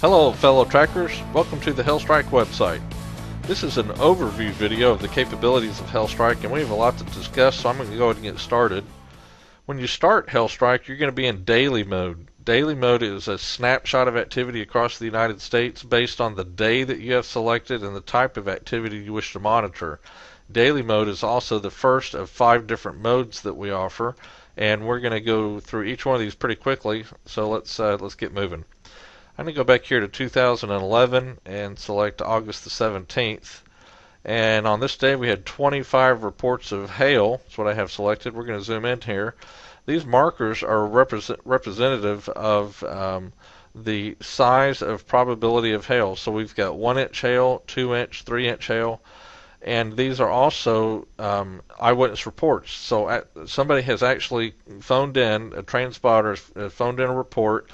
Hello fellow trackers, welcome to the HailStrike website. This is an overview video of the capabilities of HailStrike, and we have a lot to discuss, so I'm going to go ahead and get started. When you start HailStrike, you're going to be in daily mode. Daily mode is a snapshot of activity across the United States based on the day that you have selected and the type of activity you wish to monitor. Daily mode is also the first of 5 different modes that we offer, and we're going to go through each one of these pretty quickly, so let's get moving. I'm going to go back here to 2011 and select August the 17th. And on this day we had 25 reports of hail. That's what I have selected. We're going to zoom in here. These markers are representative of the size of probability of hail. So we've got 1-inch hail, 2-inch, 3-inch hail. And these are also eyewitness reports. So somebody has actually phoned in, a train spotter has phoned in a report.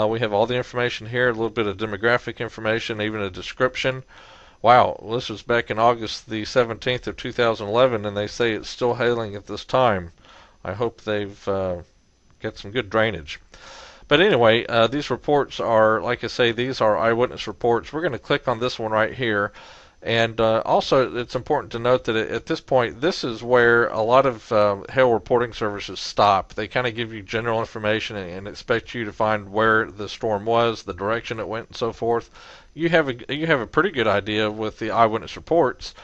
We have all the information here, a little bit of demographic information, even a description. Wow, well, this was back in August the 17th of 2011, and they say it's still hailing at this time. I hope they've got some good drainage. But anyway, these reports are, like I say, these are eyewitness reports. We're going to click on this one right here. And also, it's important to note that at this point, this is where a lot of hail reporting services stop. They kind of give you general information and expect you to find where the storm was, the direction it went, and so forth. You have a pretty good idea with the eyewitness reports,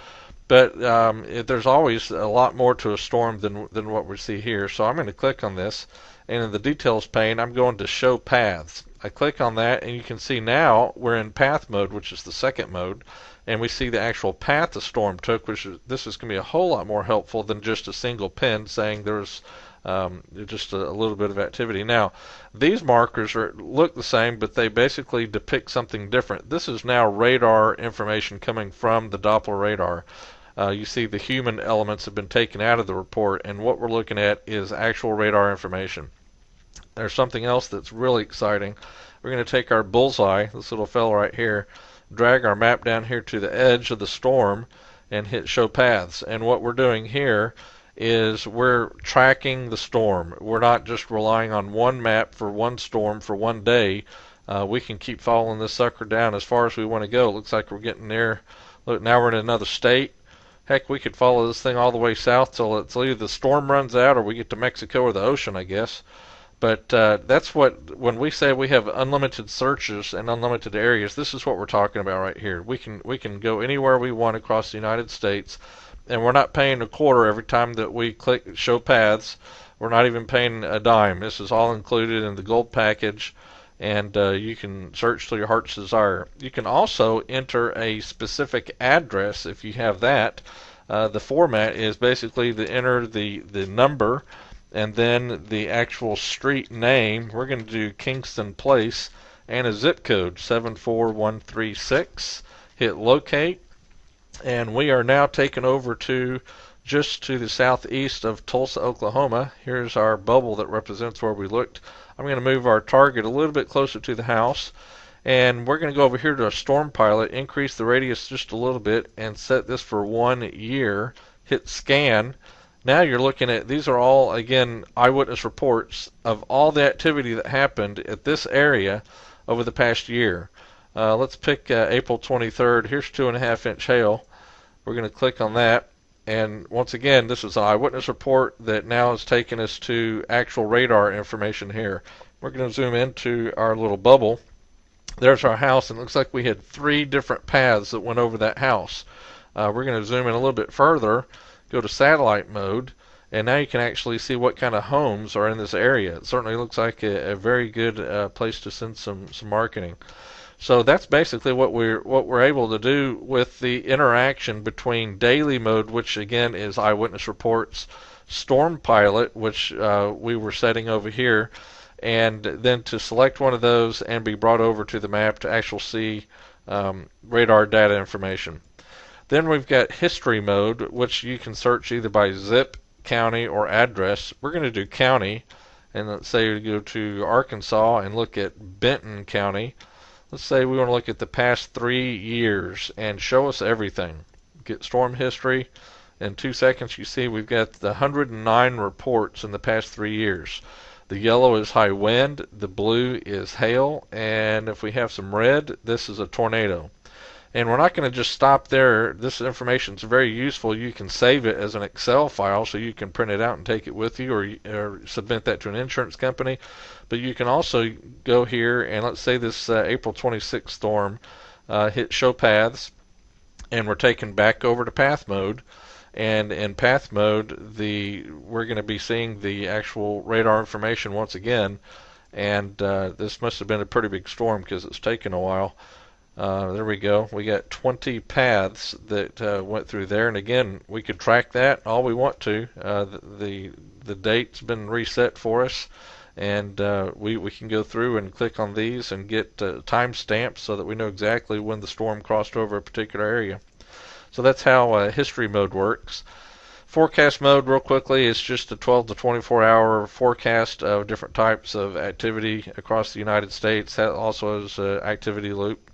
but there's always a lot more to a storm than what we see here. So I'm going to click on this, and in the details pane, I'm going to show paths. I click on that, and you can see now we're in path mode, which is the second mode. And we see the actual path the storm took, this is going to be a whole lot more helpful than just a single pin saying there's just a little bit of activity. Now, these markers look the same, but they basically depict something different. This is now radar information coming from the Doppler radar. You see the human elements have been taken out of the report, and what we're looking at is actual radar information. There's something else that's really exciting. We're going to take our bullseye, this little fellow right here, drag our map down here to the edge of the storm and hit show paths. And what we're doing here is we're tracking the storm. We're not just relying on one map for one storm for one day. We can keep following this sucker down as far as we want to go. It looks like we're getting there. Look, now we're in another state. Heck, we could follow this thing all the way south till either the storm runs out or we get to Mexico or the ocean, I guess. But that's when we say we have unlimited searches and unlimited areas, this is what we're talking about right here. We can go anywhere we want across the United States, and we're not paying a quarter every time that we click show paths. We're not even paying a dime. This is all included in the gold package, and you can search till your heart's desire. You can also enter a specific address if you have that. The format is basically to enter the number and then the actual street name. We're going to do Kingston Place and a zip code 74136. Hit locate, and we are now taken over to just to the southeast of Tulsa, Oklahoma. Here's our bubble that represents where we looked. I'm going to move our target a little bit closer to the house, and we're going to go over here to our storm pilot, increase the radius just a little bit, and set this for 1 year. Hit scan. Now you're looking at, these are all, again, eyewitness reports of all the activity that happened at this area over the past year. Let's pick April 23rd. Here's 2.5-inch hail. We're going to click on that. And once again, this is an eyewitness report that now has taken us to actual radar information here. We're going to zoom into our little bubble. There's our house, and it looks like we had 3 different paths that went over that house. We're going to zoom in a little bit further. Go to satellite mode, and now you can actually see what kind of homes are in this area. It certainly looks like a very good place to send some marketing. So that's basically what we're able to do with the interaction between daily mode, which again is eyewitness reports, storm pilot, which we were setting over here, and then to select one of those and be brought over to the map to actually see radar data information. Then we've got history mode, which you can search either by zip, county, or address. We're going to do county, and let's say we go to Arkansas and look at Benton County. Let's say we want to look at the past 3 years and show us everything. Get storm history. In 2 seconds you see we've got the 109 reports in the past 3 years. The yellow is high wind, the blue is hail, and if we have some red, this is a tornado. And we're not going to just stop there. This information is very useful. You can save it as an Excel file so you can print it out and take it with you, or submit that to an insurance company. But you can also go here and let's say this April 26th storm hit show paths, and we're taken back over to path mode. And in path mode, we're going to be seeing the actual radar information once again. And this must have been a pretty big storm because it's taken a while. There we go. We got 20 paths that went through there, and again, we could track that all we want to. The date's been reset for us, and we can go through and click on these and get timestamps so that we know exactly when the storm crossed over a particular area. So that's how history mode works. Forecast mode, real quickly, is just a 12 to 24 hour forecast of different types of activity across the United States. That also is an activity loop.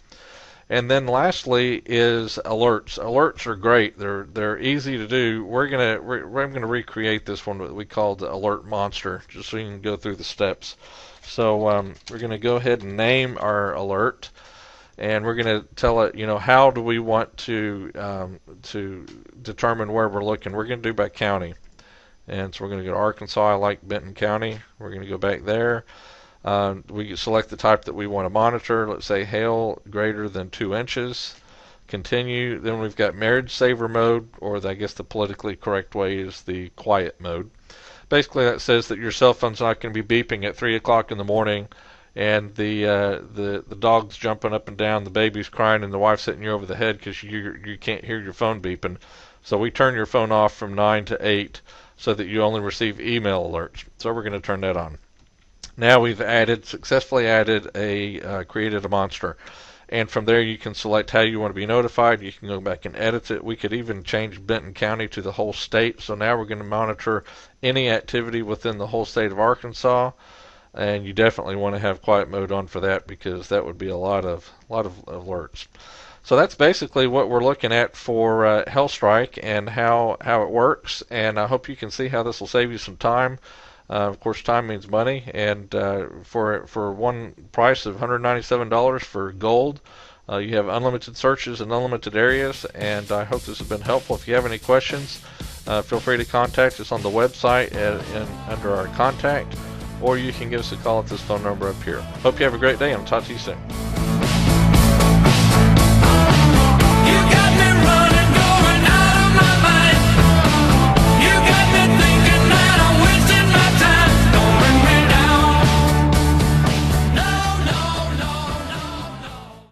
And then lastly is alerts. Alerts are great. They're easy to do. I'm gonna recreate this one that we called the Alert Monster, just so you can go through the steps. So we're gonna go ahead and name our alert, and we're gonna tell it, how do we want to determine where we're looking. We're gonna do by county, and so we're gonna go to Arkansas. I like Benton County. We're gonna go back there. We select the type that we want to monitor. Let's say hail greater than 2 inches. Continue. Then we've got marriage saver mode, or I guess the politically correct way is the quiet mode. Basically, that says that your cell phone's not going to be beeping at 3 o'clock in the morning, and the dog's jumping up and down, the baby's crying, and the wife's hitting you over the head because you can't hear your phone beeping. So we turn your phone off from 9 to 8 so that you only receive email alerts. So we're going to turn that on. Now we've successfully created a monster, and from there you can select how you want to be notified. You can go back and edit it. We could even change Benton County to the whole state. So now we're going to monitor any activity within the whole state of Arkansas, and you definitely want to have quiet mode on for that because that would be a lot of alerts. So that's basically what we're looking at for HailStrike and how it works, and I hope you can see how this will save you some time. Of course, time means money, and for one price of $197 for gold, you have unlimited searches in unlimited areas, and I hope this has been helpful. If you have any questions, feel free to contact us on the website under our contact, or you can give us a call at this phone number up here. Hope you have a great day, and I'll talk to you soon.